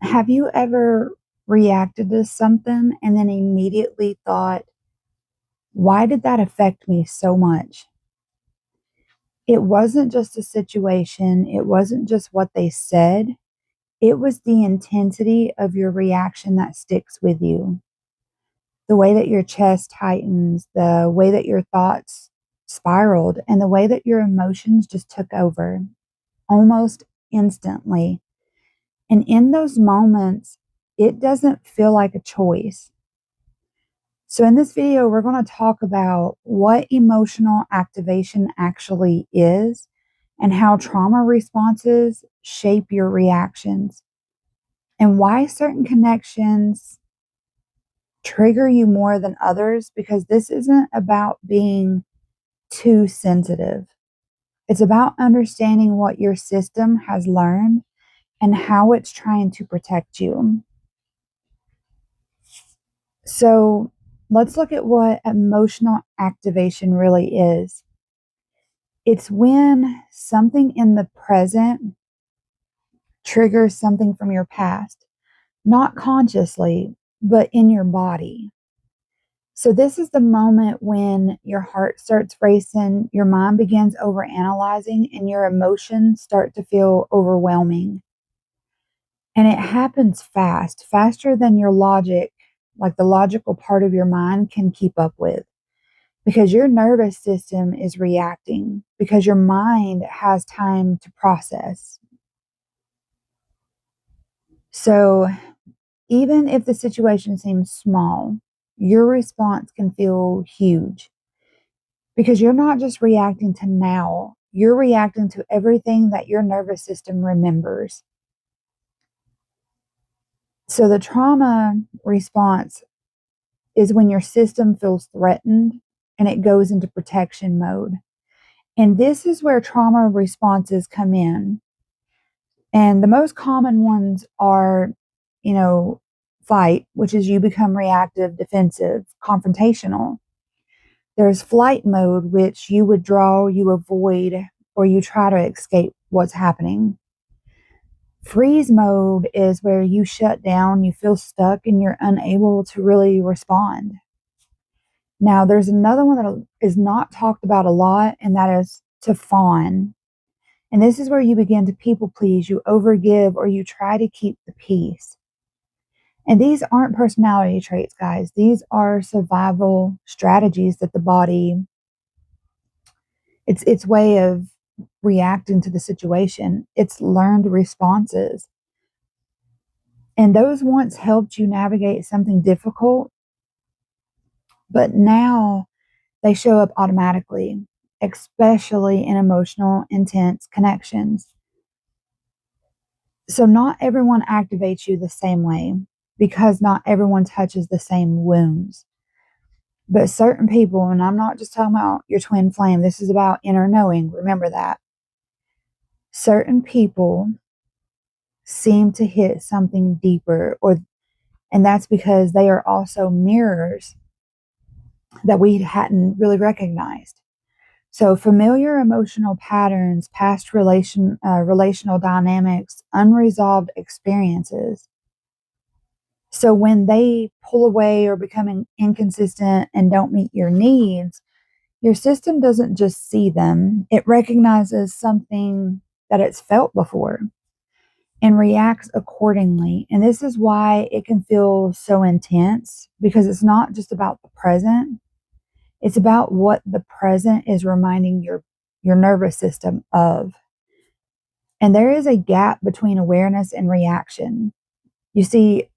Have you ever reacted to something and then immediately thought, why did that affect me so much? It wasn't just a situation, it wasn't just what they said, it was the intensity of your reaction that sticks with you. The way that your chest tightens, the way that your thoughts spiraled, and the way that your emotions just took over almost instantly. And in those moments, it doesn't feel like a choice. So, in this video, we're going to talk about what emotional activation actually is and how trauma responses shape your reactions and why certain connections trigger you more than others, because this isn't about being too sensitive. It's about understanding what your system has learned and how it's trying to protect you. So, let's look at what emotional activation really is. It's when something in the present triggers something from your past, not consciously, but in your body. So, this is the moment when your heart starts racing, your mind begins overanalyzing, and your emotions start to feel overwhelming. And it happens fast, faster than your logic, like the logical part of your mind, can keep up with. Because your nervous system is reacting, because your mind has time to process. So, even if the situation seems small, your response can feel huge because you're not just reacting to now, you're reacting to everything that your nervous system remembers. So, the trauma response is when your system feels threatened and it goes into protection mode. And this is where trauma responses come in. And the most common ones are, fight, which is you become reactive, defensive, confrontational. There's flight mode, which you withdraw, you avoid, or you try to escape what's happening. Freeze mode is where you shut down, you feel stuck, and you're unable to really respond. Now, there's another one that is not talked about a lot, and that is to fawn. And this is where you begin to people please, you overgive, or you try to keep the peace. And these aren't personality traits, guys. These are survival strategies that the body, it's its way of reacting to the situation. It's learned responses. And those once helped you navigate something difficult, but now they show up automatically, especially in emotional, intense connections. So not everyone activates you the same way because not everyone touches the same wounds. But certain people, and I'm not just talking about your twin flame, this is about inner knowing. Remember that. Certain people seem to hit something deeper, and that's because they are also mirrors that we hadn't really recognized. So familiar emotional patterns, past relational dynamics, unresolved experiences. So when they pull away or become inconsistent and don't meet your needs, your system doesn't just see them, it recognizes something that it's felt before and reacts accordingly. And this is why it can feel so intense, because it's not just about the present, it's about what the present is reminding your nervous system of. And there is a gap between awareness and reaction. You see,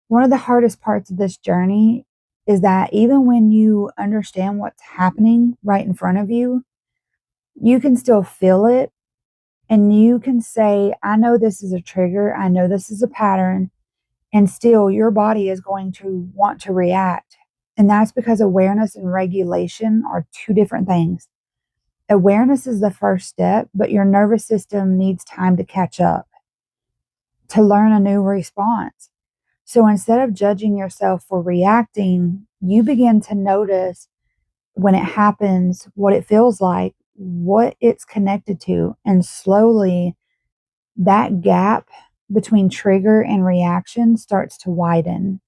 one of the hardest parts of this journey is that even when you understand what's happening right in front of you, you can still feel it. And you can say, I know this is a trigger. I know this is a pattern. And still, your body is going to want to react. And that's because awareness and regulation are two different things. Awareness is the first step, but your nervous system needs time to catch up, to learn a new response. So instead of judging yourself for reacting, you begin to notice when it happens, what it feels like, what it's connected to. And slowly that gap between trigger and reaction starts to widen.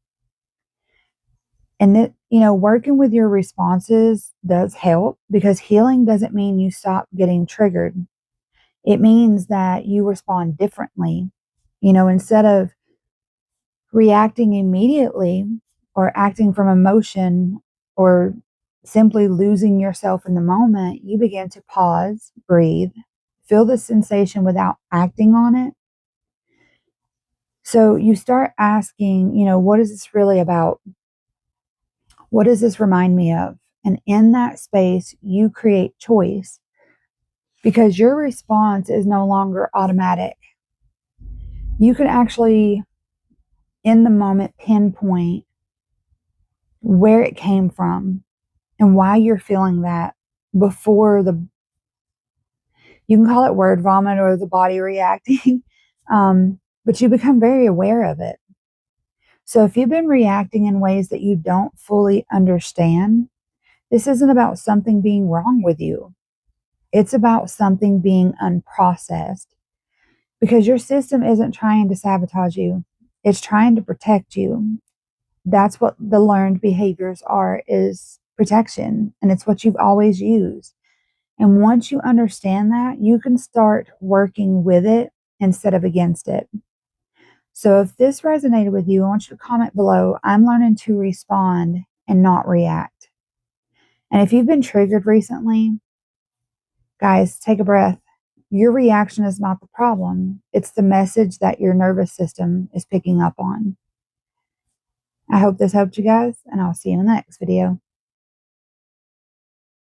And that, working with your responses does help, because healing doesn't mean you stop getting triggered. It means that you respond differently. Instead of reacting immediately or acting from emotion or simply losing yourself in the moment, you begin to pause, breathe, feel the sensation without acting on it. So you start asking, what is this really about? What does this remind me of? And in that space, you create choice, because your response is no longer automatic. You can actually, in the moment, pinpoint where it came from and why you're feeling that before you can call it word vomit or the body reacting, but you become very aware of it. So if you've been reacting in ways that you don't fully understand, this isn't about something being wrong with you. It's about something being unprocessed, because your system isn't trying to sabotage you. It's trying to protect you. That's what the learned behaviors are, is protection. And it's what you've always used. And once you understand that, you can start working with it instead of against it. So if this resonated with you, I want you to comment below. I'm learning to respond and not react. And if you've been triggered recently, guys, take a breath. Your reaction is not the problem. It's the message that your nervous system is picking up on. I hope this helped you guys, and I'll see you in the next video.